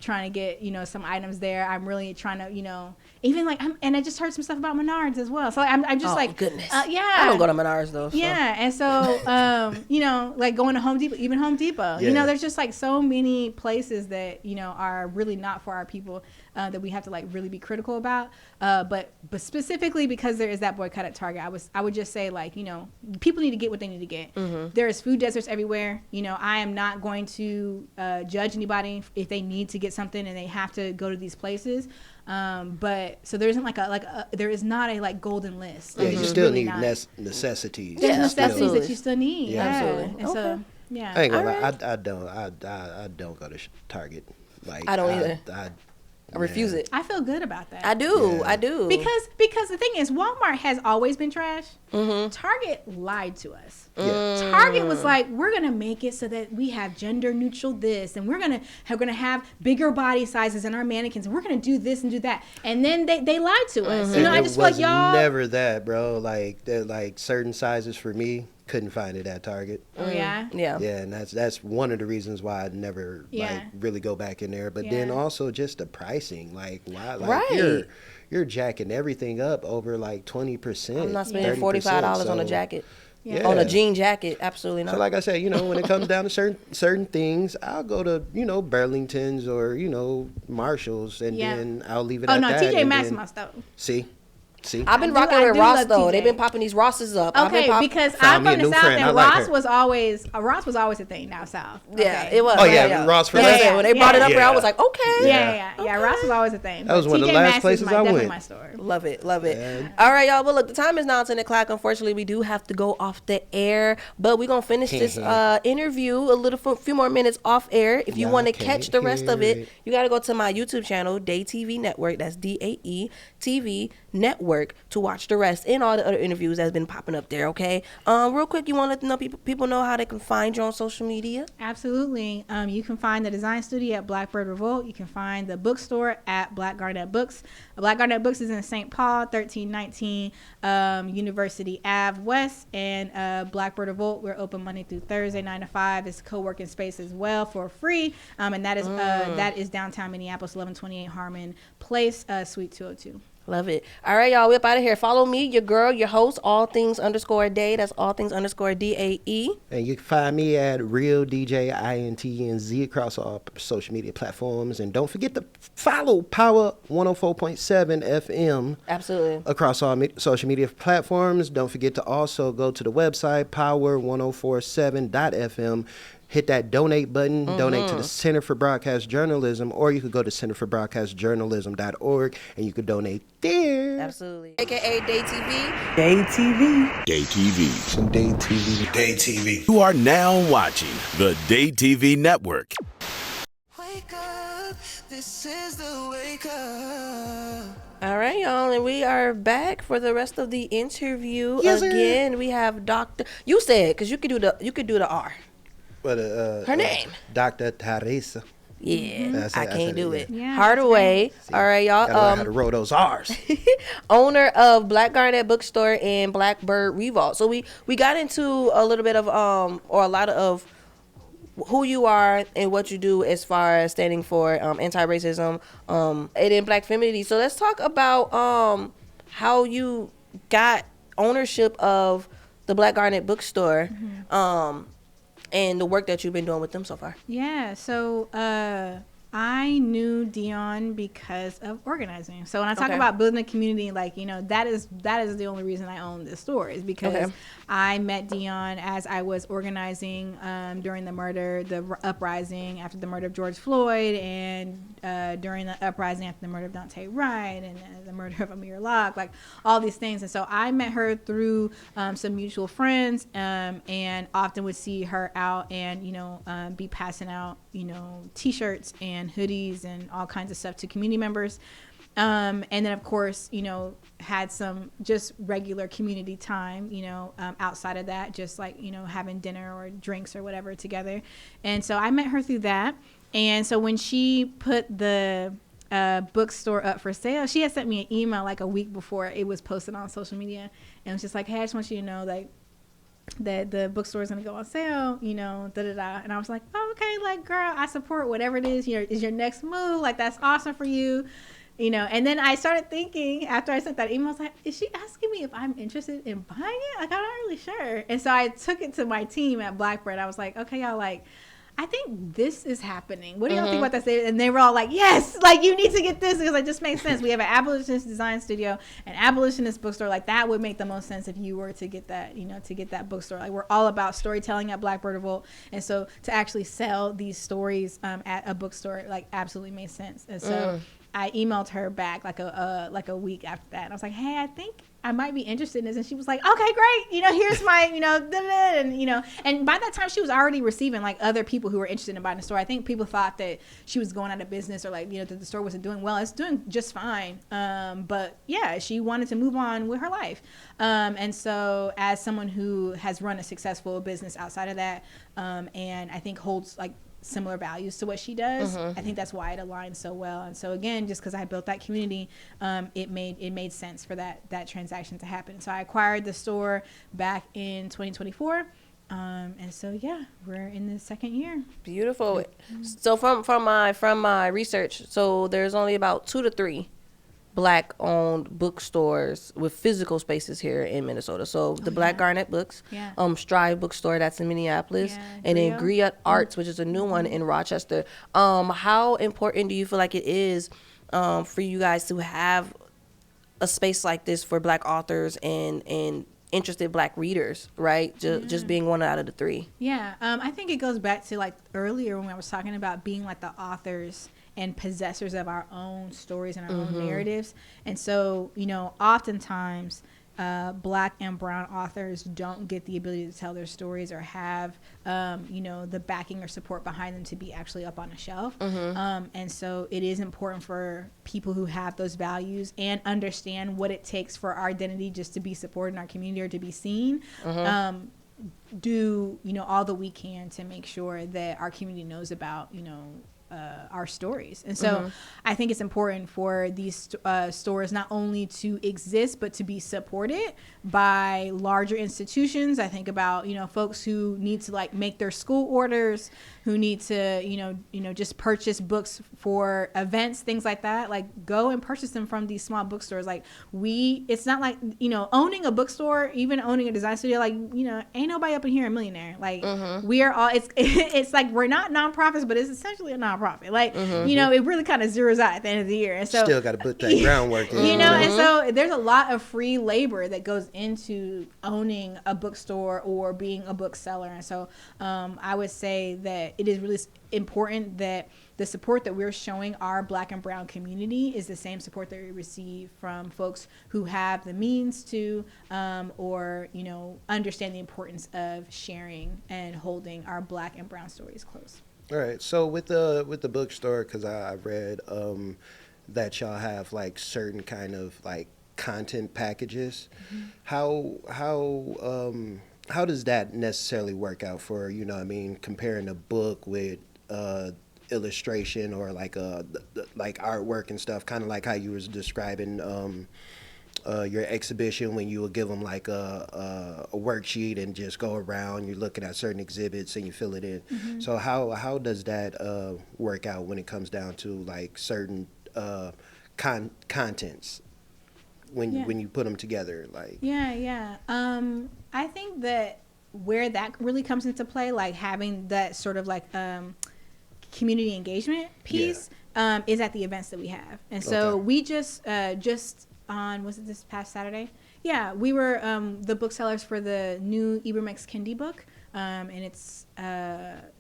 trying to get, some items there. I'm really trying to, even like, and I just heard some stuff about Menards as well. So like, I'm just like, goodness. Yeah. I don't go to Menards though. So. Yeah. And so, like going to Home Depot, even Home Depot, there's just like so many places that, are really not for our people that we have to like really be critical about. But specifically because there is that boycott at Target, I would just say like, people need to get what they need to get. There is food deserts everywhere. I am not going to judge anybody if they need to get something and they have to go to these places. But so there isn't there is not a like golden list. Yeah, you still need necessities. There's necessities that you still need. Yeah, absolutely. And so, yeah. I ain't gonna lie. I don't go to Target. Like I don't either. I refuse it. I feel good about that. I do. Yeah. I do. Because the thing is, Walmart has always been trash. Target lied to us. Target was like, we're gonna make it so that we have gender neutral this, and we're gonna have bigger body sizes in our mannequins, and we're gonna do this and do that. And then they lied to us. I just feel like y'all never that, bro. Like certain sizes for me. Couldn't find it at Target. Oh yeah. And that's one of the reasons why I never like really go back in there. But then also just the pricing, like why, like you're jacking everything up over like 20%. I'm not spending $45 on a jacket. Yeah. On a jean jacket, absolutely not. So like I said, when it comes down to certain things, I'll go to, Burlington's or, Marshall's, and then I'll leave it at that. Oh, no, TJ Maxx must though. See? I've been rocking with Ross though. They've been popping these Rosses up. Okay, because I'm from the South and Ross was always a thing down South. Okay. Yeah, it was. Oh yeah, Ross for that. When they brought it up here, I was like, okay. Yeah. Ross was always a thing. That was one of the last places I went. My store. Love it. All right, y'all. But look, the time is now 10 o'clock. Unfortunately, we do have to go off the air, but we're gonna finish this interview a few more minutes off air. If you want to catch the rest of it, you got to go to my YouTube channel, DaeTVNetwork. That's DaeTV DaeTVNetwork to watch the rest and all the other interviews that's been popping up there, okay? Real quick, you want to let people know how they can find you on social media? Absolutely. You can find the design studio at Blackbird Revolt. You can find the bookstore at Black Garnet Books. Black Garnet Books is in St. Paul, 1319 University Ave West. And Blackbird Revolt, we're open Monday through Thursday, 9 to 5. It's a co-working space as well for free. And that is downtown Minneapolis, 1128 Harmon Place, Suite 202. Love it. All right, y'all. We up out of here. Follow me, your girl, your host, all things _Dae. That's all things _DAE. And you can find me at RealDjIntenz across all social media platforms. And don't forget to follow Power 104.7 FM. Absolutely. Across all social media platforms. Don't forget to also go to the website, power1047.fm. Hit that donate button, donate to the Center for Broadcast Journalism, or you could go to centerforbroadcastjournalism.org and you could donate there. Absolutely. AKA DaeTV. DaeTV. Some DaeTV. DaeTV. You are now watching the DaeTVNetwork. Wake up, this is the wake up. All right, y'all, and we are back for the rest of the interview. Yes, Again, we have Dr. You said, because you could do the R. But, her name. Dr.Terresa. Yeah, I can't do it. Yeah, Hardaway. All right, y'all. Gotta learn how to roll those R's. Owner of Black Garnet Bookstore and Blackbird Revolt. So we got into a little bit of or a lot of who you are and what you do as far as standing for anti-racism and in Black femininity. So let's talk about how you got ownership of the Black Garnet Bookstore. And the work that you've been doing with them so far. Yeah, so I knew Dion because of organizing. So when I talk about building a community, like, you know, that is the only reason I own this store, is because I met Dion as I was organizing during the uprising after the murder of George Floyd, and during the uprising after the murder of Daunte Wright, and the murder of Amir Locke, like all these things. And so I met her through some mutual friends, and often would see her out and, you know, be passing out, you know, T-shirts and hoodies and all kinds of stuff to community members. And then, of course, you know, had some just regular community time, you know, outside of that, just like, you know, having dinner or drinks or whatever together. And so I met her through that. And so when she put the bookstore up for sale, she had sent me an email like a week before it was posted on social media. And it was just like, hey, I just want you to know, like, that the bookstore is going to go on sale, you know, And I was like, oh, okay, like, girl, I support whatever it is, you know, is your next move. Like, that's awesome for you, you know. And then I started thinking, after I sent that email, I was like, is she asking me if I'm interested in buying it? Like, I'm not really sure. And so I took it to my team at Blackbird. I was like, okay, y'all, like, I think this is happening. What do y'all think about that? And they were all like, yes, like, you need to get this, because it just makes sense. We have an abolitionist design studio, an abolitionist bookstore. Like, that would make the most sense if you were to get that, you know, to get that bookstore. Like, we're all about storytelling at Blackbird Revolt. And so to actually sell these stories at a bookstore, like, absolutely made sense. And so I emailed her back like a week after that. And I was like, hey, I think I might be interested in this. And she was like, okay, great. You know, here's my, you know, and, you know, and by that time she was already receiving like other people who were interested in buying the store. I think people thought that she was going out of business, or like, you know, that the store wasn't doing well. It's doing just fine. But yeah, she wanted to move on with her life. And so as someone who has run a successful business outside of that, and I think holds like similar values to what she does, I think that's why it aligns so well. And so again, just because I built that community, it made sense for that transaction to happen. So I acquired the store back in 2024, and so yeah, we're in the second year. Beautiful. So from my research, so there's only about 2 to 3 Black-owned bookstores with physical spaces here in Minnesota. So the Black Garnet Books, Strive Bookstore, that's in Minneapolis, and then Griot Arts, which is a new one in Rochester. How important do you feel like it is for you guys to have a space like this for Black authors and interested Black readers, right? Just being one out of the 3. Yeah, I think it goes back to like earlier when I was talking about being like the authors and possessors of our own stories and our own narratives. And so, you know, oftentimes Black and brown authors don't get the ability to tell their stories or have, the backing or support behind them to be actually up on a shelf. And so it is important for people who have those values and understand what it takes for our identity just to be supported in our community or to be seen. Do all that we can to make sure that our community knows about our stories. And so I think it's important for these stores not only to exist but to be supported by larger institutions. I think about folks who need to like make their school orders, who need to just purchase books for events, things like that. Like go and purchase them from these small bookstores. Like it's not like owning a bookstore, even owning a design studio, like ain't nobody up in here a millionaire. Like we are all it's like we're not nonprofits, but it's essentially a nonprofit. Like it really kind of zeroes out at the end of the year. And so still got to put that groundwork in. And so there's a lot of free labor that goes into owning a bookstore or being a bookseller. And so I would say that it is really important that the support that we're showing our Black and brown community is the same support that we receive from folks who have the means to or understand the importance of sharing and holding our Black and brown stories close. All right. So with the bookstore, because I read that y'all have like certain kind of like content packages. How does that necessarily work out for comparing a book with illustration or like artwork and stuff, kind of like how you was describing your exhibition when you would give them like a worksheet and just go around, you're looking at certain exhibits and you fill it in. So how does that work out when it comes down to like certain contents when you put them together? Like I think that where that really comes into play, like having that sort of like community engagement piece is at the events that we have. And so we just on, was it this past Saturday? Yeah, we were the booksellers for the new Ibram X. Kendi book, and it's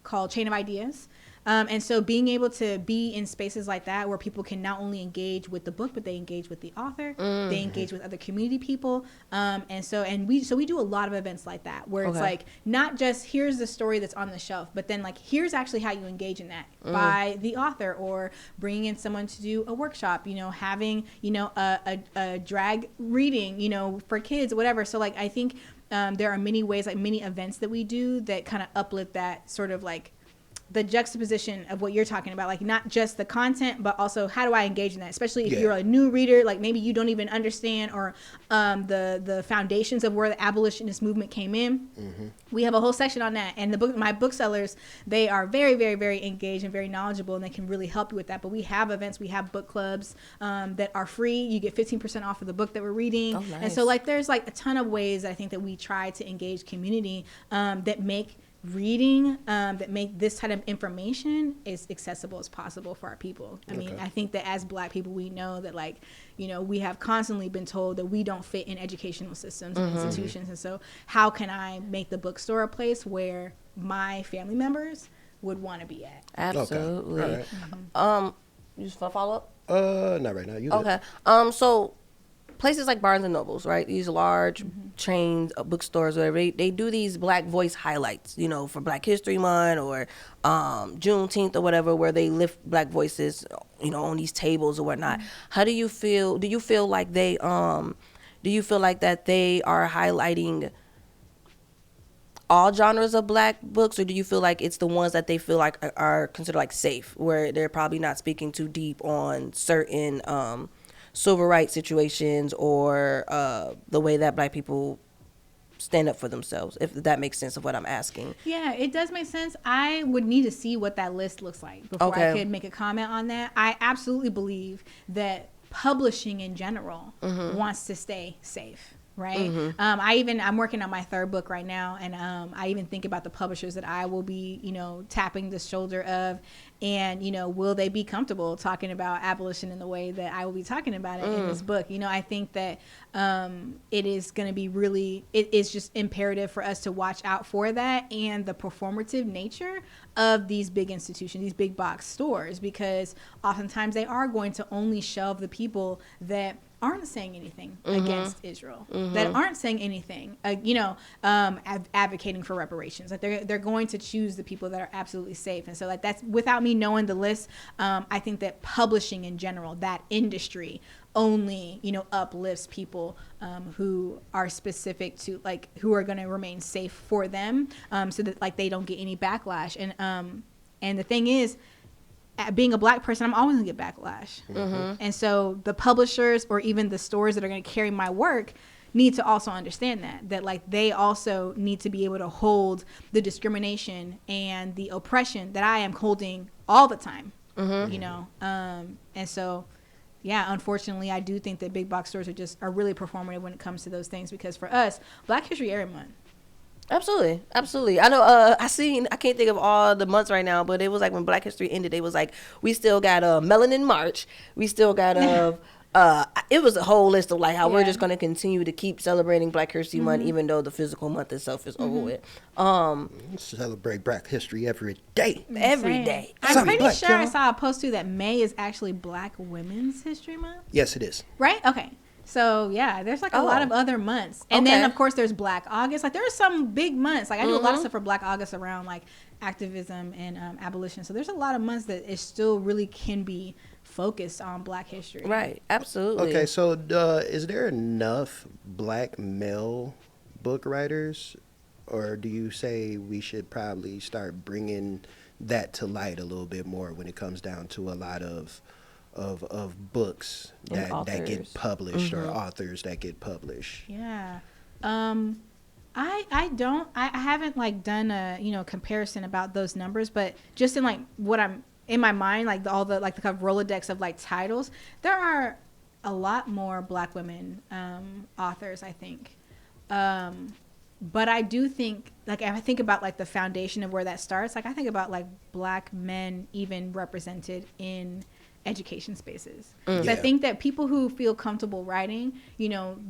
called Chain of Ideas. And so being able to be in spaces like that where people can not only engage with the book, but they engage with the author, they engage with other community people. We do a lot of events like that where it's like not just here's the story that's on the shelf, but then like here's actually how you engage in that by the author, or bringing in someone to do a workshop, having, a drag reading, for kids, whatever. So like I think there are many ways, like many events that we do that kind of uplift that sort of like the juxtaposition of what you're talking about, like not just the content, but also how do I engage in that, especially if you're a new reader, like maybe you don't even understand or the foundations of where the abolitionist movement came in. We have a whole section on that, and my booksellers, they are very, very, very engaged and very knowledgeable, and they can really help you with that. But we have events, we have book clubs that are free. You get 15% off of the book that we're reading. Oh, nice. And so like there's like a ton of ways I think that we try to engage community that make reading, that make this type of information as accessible as possible for our people. I mean, I think that as Black people, we know that like, we have constantly been told that we don't fit in educational systems and institutions. And so how can I make the bookstore a place where my family members would want to be at? Absolutely. Okay. All right. You just want to follow up? Not right now. You okay. So places like Barnes and Nobles, right? These large chains, bookstores, whatever, they do these Black voice highlights, for Black History Month or Juneteenth or whatever, where they lift Black voices, on these tables or whatnot. How do you feel? Do you feel like they are highlighting all genres of Black books, or do you feel like it's the ones that they feel like are considered like safe, where they're probably not speaking too deep on certain civil rights situations or the way that Black people stand up for themselves, if that makes sense of what I'm asking? Yeah, it does make sense. I would need to see what that list looks like before I could make a comment on that. I absolutely believe that publishing in general wants to stay safe. Right. I'm working on my third book right now, and I even think about the publishers that I will be, tapping the shoulder of, and will they be comfortable talking about abolition in the way that I will be talking about it in this book? I think that it is going to be really, it is just imperative for us to watch out for that and the performative nature of these big institutions, these big box stores, because oftentimes they are going to only shelve the people that aren't saying anything against Israel, that aren't saying anything, advocating for reparations. Like they're going to choose the people that are absolutely safe. And so like that's, without me knowing the list, I think that publishing in general, that industry, only uplifts people who are specific to, like, who are going to remain safe for them, so that like they don't get any backlash. And the thing is, being a Black person, I'm always gonna get backlash. And so the publishers or even the stores that are going to carry my work need to also understand that like they also need to be able to hold the discrimination and the oppression that I am holding all the time. And so yeah, unfortunately, I do think that big box stores are really performative when it comes to those things, because for us, Black History every month. Absolutely. I know. I can't think of all the months right now, but it was like when Black History ended, it was like we still got Melanin March. We still got it was a whole list of like how we're just going to continue to keep celebrating Black History Month, even though the physical month itself is over with. Celebrate Black History every day. Every day. I'm pretty sure I saw a post too that May is actually Black Women's History Month. Yes, it is. Right? Okay. So yeah, there's like a lot of other months, and then of course there's Black August. Like there are some big months. Like I do a lot of stuff for Black August around like activism and abolition. So there's a lot of months that it still really can be focused on Black history. Right. Absolutely. Okay. So is there enough Black male book writers, or do you say we should probably start bringing that to light a little bit more when it comes down to a lot of books that get published or authors that get published? Yeah. I haven't like done a comparison about those numbers, but just in like what I'm in my mind, like all the like the kind of Rolodex of like titles, there are a lot more Black women authors, I think. But I do think, like, if I think about like the foundation of where that starts, like I think about like Black men even represented in education spaces. So I think that people who feel comfortable writing,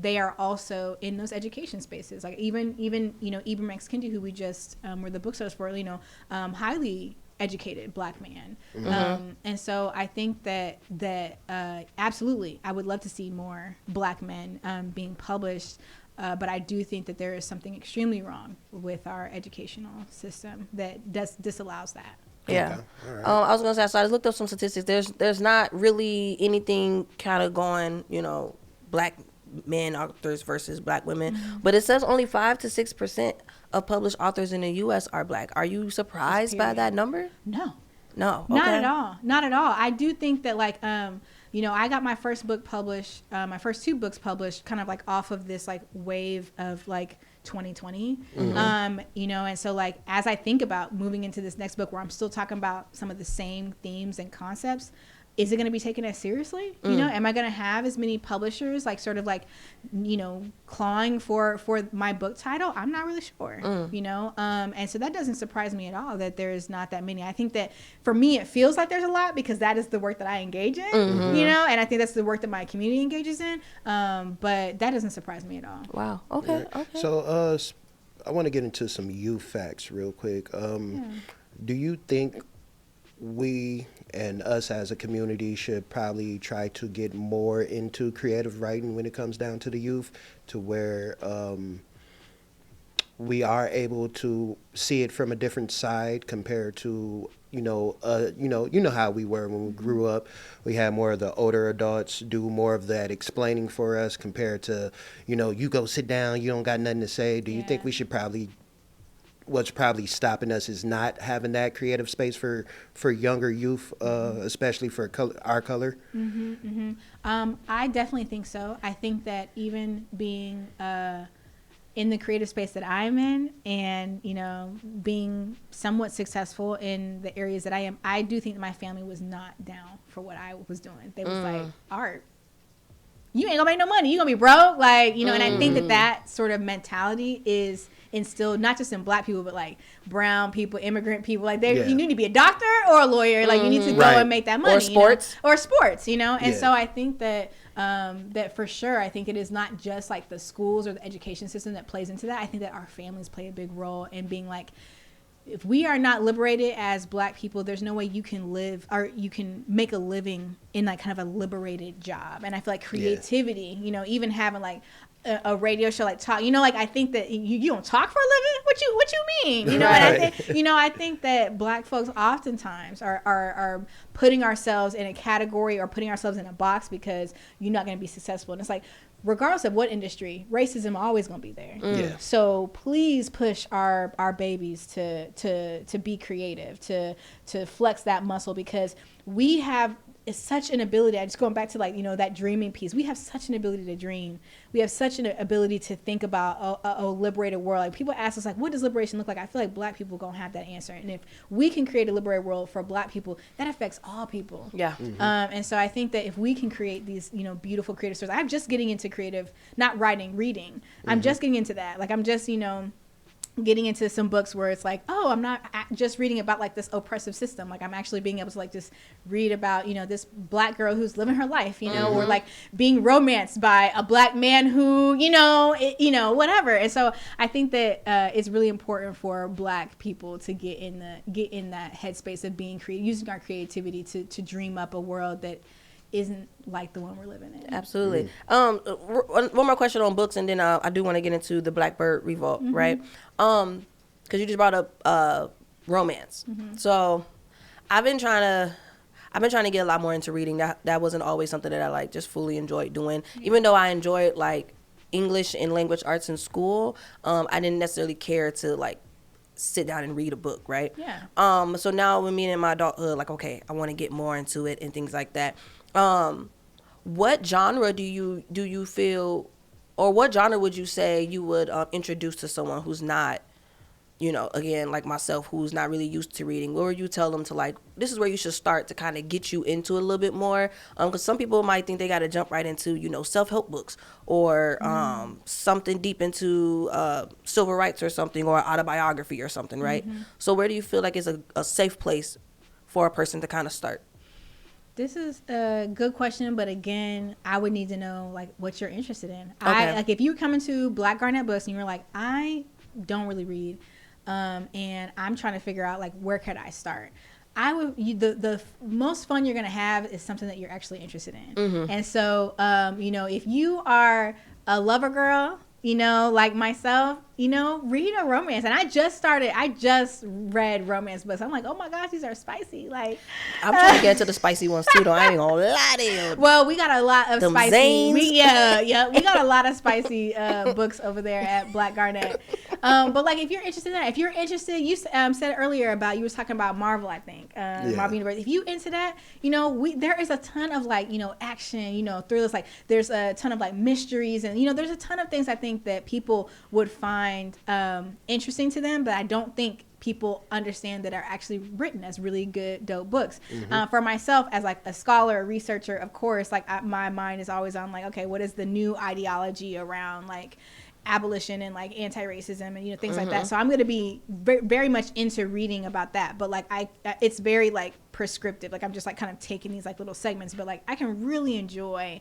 they are also in those education spaces. Like even Ibram X. Kendi, who we just were the bookstores for, highly educated Black man. And so I think that absolutely, I would love to see more Black men being published. But I do think that there is something extremely wrong with our educational system that disallows that. Yeah. Okay. All right. I was gonna say, so I looked up some statistics. There's not really anything kind of going, Black men authors versus Black women, but it says only 5 to 6% of published authors in the U.S. are Black. Are you surprised by that number? No. Okay. Not at all. I do think that like I got my first book published, my first 2 books published kind of like off of this like wave of like 2020. And so like as I think about moving into this next book where I'm still talking about some of the same themes and concepts, is it going to be taken as seriously? Am I going to have as many publishers like sort of like clawing for my book title? I'm not really sure. And so that doesn't surprise me at all that there's not that many. I think that for me it feels like there's a lot because that is the work that I engage in, and I think that's the work that my community engages in, but that doesn't surprise me at all. Wow. Okay. So I want to get into some youth facts real quick. Do you think we and us as a community should probably try to get more into creative writing when it comes down to the youth, to where we are able to see it from a different side compared to how we were when we grew up. We had more of the older adults do more of that explaining for us compared to you go sit down, you don't got nothing to say. Do you think we should what's probably stopping us is not having that creative space for younger youth, especially for our color? I definitely think so. I think that even being in the creative space that I'm in and, being somewhat successful in the areas that I am, I do think that my family was not down for what I was doing. They was like, art. you ain't gonna make no money. You gonna be broke. Like, you know, and I think that sort of mentality is instilled not just in black people, but like brown people, immigrant people. Like, you need to be a doctor or a lawyer. Like, you need to go and make that money. Or sports, you know? And so I think that that for sure, I think it is not just like the schools or the education system that plays into that. I think that our families play a big role in being like, if we are not liberated as black people, there's no way you can live or you can make a living in like kind of a liberated job. And I feel like creativity, you know, even having like a radio show, like talk, you know, like I think that you don't talk for a living. What you mean? You know, and I think, you know, I think that black folks oftentimes are putting ourselves in a category or putting ourselves in a box because you're not going to be successful. And it's like, regardless of what industry, racism always going to be there. Yeah. So please push our babies to be creative, to flex that muscle, because we have such an ability. I just going back to like, you know, that dreaming piece. We have such an ability to dream. We have such an ability to think about a liberated world. Like, people ask us like, what does liberation look like? I feel like black people gonna have that answer. And if we can create a liberated world for black people, that affects all people. Yeah. And so I think that if we can create these, you know, beautiful creative stories. I'm just getting into creative, not writing, reading. I'm just getting into that. Like, I'm just, you know, getting into some books where it's like, oh, I'm not just reading about like this oppressive system. Like, I'm actually being able to like just read about, you know, this black girl who's living her life, you know, or like being romanced by a black man who, you know, whatever. And so I think that it's really important for black people to get in that headspace of being creative, using our creativity to dream up a world that isn't like the one we're living in. Absolutely. One more question on books, and then I do want to get into the Blackbird Revolt, right? Because you just brought up romance. So I've been trying to get a lot more into reading. That wasn't always something that I like just fully enjoyed doing. Even though I enjoyed like English and language arts in school, I didn't necessarily care to like sit down and read a book, right? Yeah. So now with me in my adulthood, like, okay, I want to get more into it and things like that. What genre do you feel, or what genre would you say you would introduce to someone who's not, you know, again, like myself, who's not really used to reading? What would you tell them to, like, this is where you should start to kind of get you into it a little bit more? Because some people might think they got to jump right into, you know, self-help books or something deep into civil rights or something, or autobiography or something, right? So where do you feel like is a safe place for a person to kind of start? This is a good question, but again, I would need to know like what you're interested in. Okay. Like, if you come into Black Garnet Books and you're like, I don't really read, and I'm trying to figure out like where could I start, the most fun you're gonna have is something that you're actually interested in. And so you know, if you are a lover girl, you know, like myself, you know, read a romance. And I just read romance books. I'm like, oh my gosh, these are spicy. Like, I'm trying to get into the spicy ones too, though. I ain't gonna lie to you. Well, we got a lot of Them spicy. Zanes. We got a lot of spicy books over there at Black Garnet. But like, if you're interested in that, you said earlier about, you was talking about Marvel, I think, Marvel Universe. If you into that, you know, there is a ton of like, you know, action, you know, thrillers. Like, there's a ton of like mysteries, and you know, there's a ton of things I think that people would find interesting to them, but I don't think people understand that are actually written as really good, dope books. For myself, as like a scholar, a researcher, of course, like my mind is always on like, okay, what is the new ideology around like abolition and like anti-racism and, you know, things like that. So I'm going to be very much into reading about that, but like it's very like prescriptive. Like, I'm just like kind of taking these like little segments, but like I can really enjoy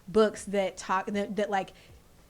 books that like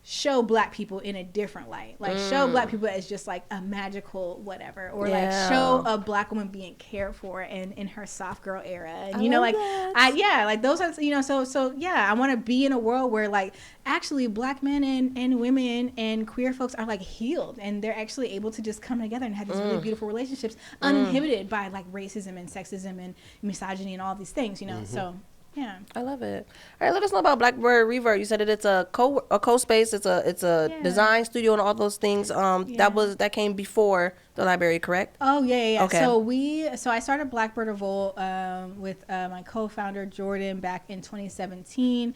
show black people in a different light, like show black people as just like a magical whatever, or like show a black woman being cared for and in her soft girl era, and you know, like like those are, you know, so I want to be in a world where like actually black men and women and queer folks are like healed, and they're actually able to just come together and have these really beautiful relationships uninhibited by like racism and sexism and misogyny and all these things, you know. So yeah, I love it. All right, let us know about Blackbird Revolt. You said it's a co-space. It's a design studio and all those things. That came before the library, correct? Oh yeah. Okay. So I started Blackbird Revolt with my co-founder Jordan back in 2017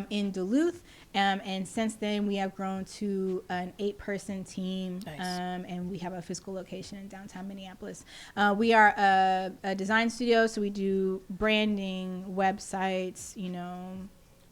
in Duluth. And since then, we have grown to an 8-person team, nice. And we have a physical location in downtown Minneapolis. We are a design studio, so we do branding, websites, you know,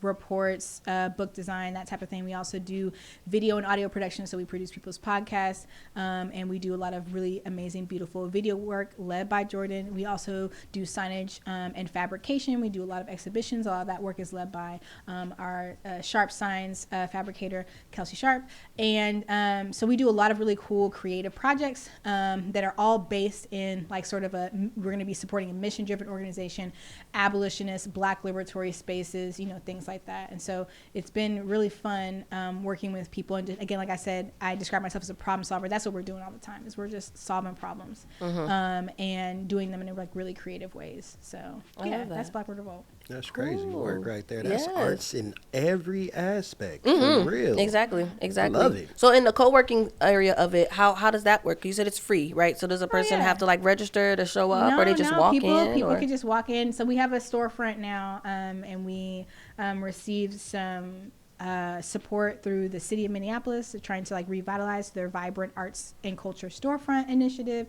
reports, book design, that type of thing. We also do video and audio production, so we produce people's podcasts, and we do a lot of really amazing, beautiful video work led by Jordan. We also do signage and fabrication. We do a lot of exhibitions. A lot of that work is led by our Sharp Signs fabricator, Kelsey Sharp. And so we do a lot of really cool creative projects that are all based in like sort of we're going to be supporting a mission-driven organization, abolitionists, Black liberatory spaces, you know, things like that. And so it's been really fun working with people. And again, like I said, I describe myself as a problem solver. That's what we're doing all the time, is we're just solving problems and doing them in like really creative ways. So yeah, that's Blackbird Revolt. That's crazy work right there. That's Yes. arts in every aspect. For real. Exactly. I love it. So in the co-working area of it, how does that work? You said it's free, right? So does a person have to like register to show up, or they just walk in? People can just walk in. So we have a storefront now, and we received some support through the city of Minneapolis, trying to like revitalize their vibrant arts and culture storefront initiative.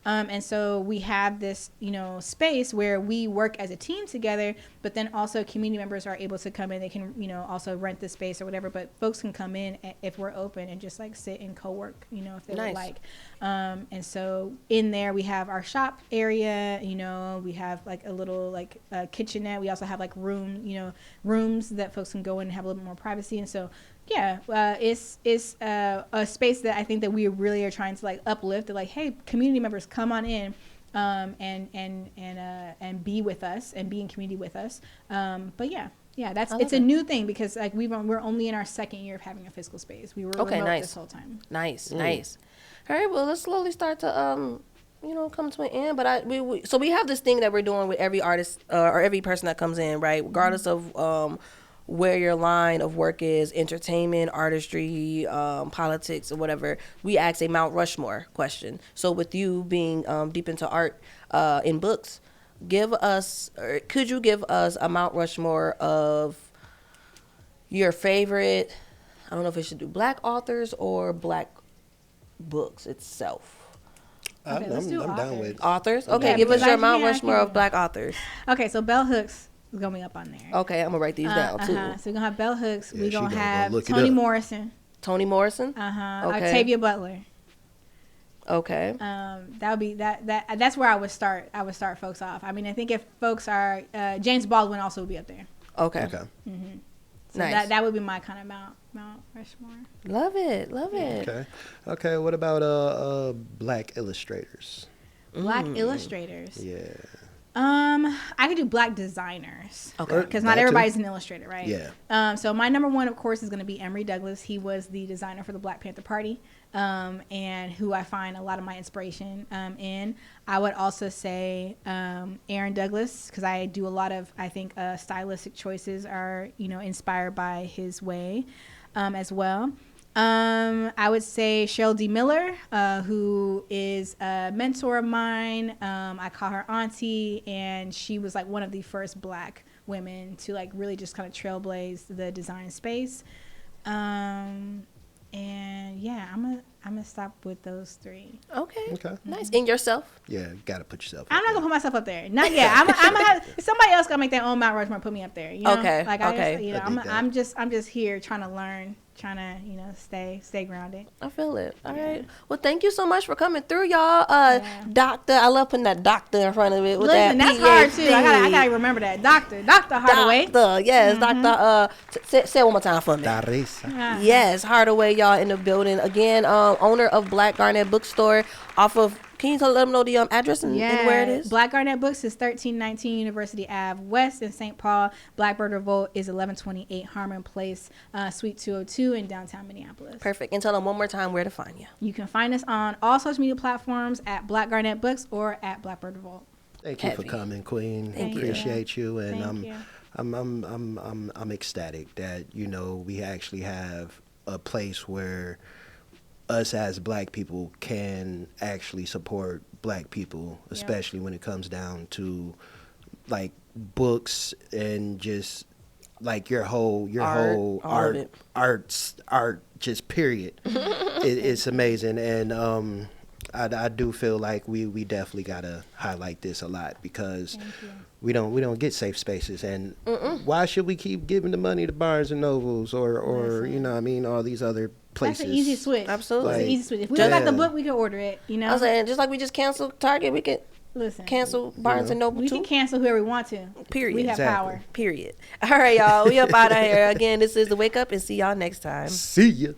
And so we have this, you know, space where we work as a team together, but then also community members are able to come in. They can, you know, also rent the space or whatever, but folks can come in if we're open and just like sit and co-work, you know, if they would like. And so in there we have our shop area, you know, we have like a little like kitchenette. We also have like rooms that folks can go in and have a little bit more privacy. And so yeah, it's a space that I think that we really are trying to like uplift. That like, hey, community members, come on in, and be with us and be in community with us. But yeah, it's a new thing because like we're only in our second year of having a physical space. We were remote this whole time. Nice. All right, well, let's slowly start to come to an end. But so we have this thing that we're doing with every artist or every person that comes in, right? Regardless of where your line of work is, entertainment, artistry, politics, or whatever, we ask a Mount Rushmore question. So with you being deep into art in books, could you give us a Mount Rushmore of your favorite, I don't know if it should do Black authors or Black books itself? Okay, let's do I'm down with authors. Okay, give us your Mount Rushmore of Black authors. Okay, so Bell Hooks is gonna be up on there. Okay, I'm gonna write these down too. So we're gonna have Bell Hooks. Yeah, we're she gonna gonna have look it Toni up. Morrison. Toni Morrison. Okay. Octavia Butler. Okay. That would be that's where I would start folks off. I mean, I think if folks are James Baldwin also would be up there. Okay. Mm-hmm. So Nice. that would be my kind of Mount Rushmore. Love it. Okay. What about Black illustrators? Black illustrators. Yeah. I could do Black designers. Okay. Because not everybody's an illustrator, right? Yeah. So my number one, of course, is going to be Emory Douglas. He was the designer for the Black Panther Party, and who I find a lot of my inspiration in. I would also say Aaron Douglas, because I do a lot of, I think, stylistic choices are, inspired by his way as well. I would say Cheryl D. Miller, who is a mentor of mine. I call her auntie, and she was like one of the first Black women to like really just kind of trailblaze the design space. And yeah, I'm gonna stop with those three. Okay. Nice. And yourself? Yeah, gotta put yourself. I'm not gonna put myself up there. Not yet. I'm gonna have somebody else gonna make their own Mount Rushmore, put me up there. You know? Okay. Like Okay. I'm just here trying to learn, trying to stay grounded. I feel it. All right. Well, thank you so much for coming through, y'all. Doctor, I love putting that doctor in front of it. With Listen, that that's hard too. I gotta remember that. Dr. Hardaway. Doctor, yes, Doctor. Say it one more time for me. Terresa. Yes, Hardaway, y'all in the building again. Owner of Black Garnet Bookstore off of. Can you let them know the address and where it is? Black Garnet Books is 1319 University Ave West in St. Paul. Blackbird Revolt is 1128 Harmon Place, Suite 202 in downtown Minneapolis. Perfect. And tell them one more time where to find you. You can find us on all social media platforms at Black Garnet Books or at Blackbird Revolt. Thank you for coming, Queen. Appreciate you, and Thank you. I'm ecstatic that we actually have a place where us as Black people can actually support Black people, especially when it comes down to like books and just like your whole art just period. It's amazing, and I do feel like we definitely gotta highlight this a lot because we don't get safe spaces, and why should we keep giving the money to Barnes and Nobles or you know what I mean, all these other places? That's an easy switch. Absolutely. It's an easy switch. If we don't got the book, we can order it. You know. I was saying, just like we just canceled Target, we could cancel Barnes and Noble we too. can cancel whoever we want to. Period. We have power. Period. All right, y'all. We up out of here again. This is the Wake Up, and see y'all next time. See ya.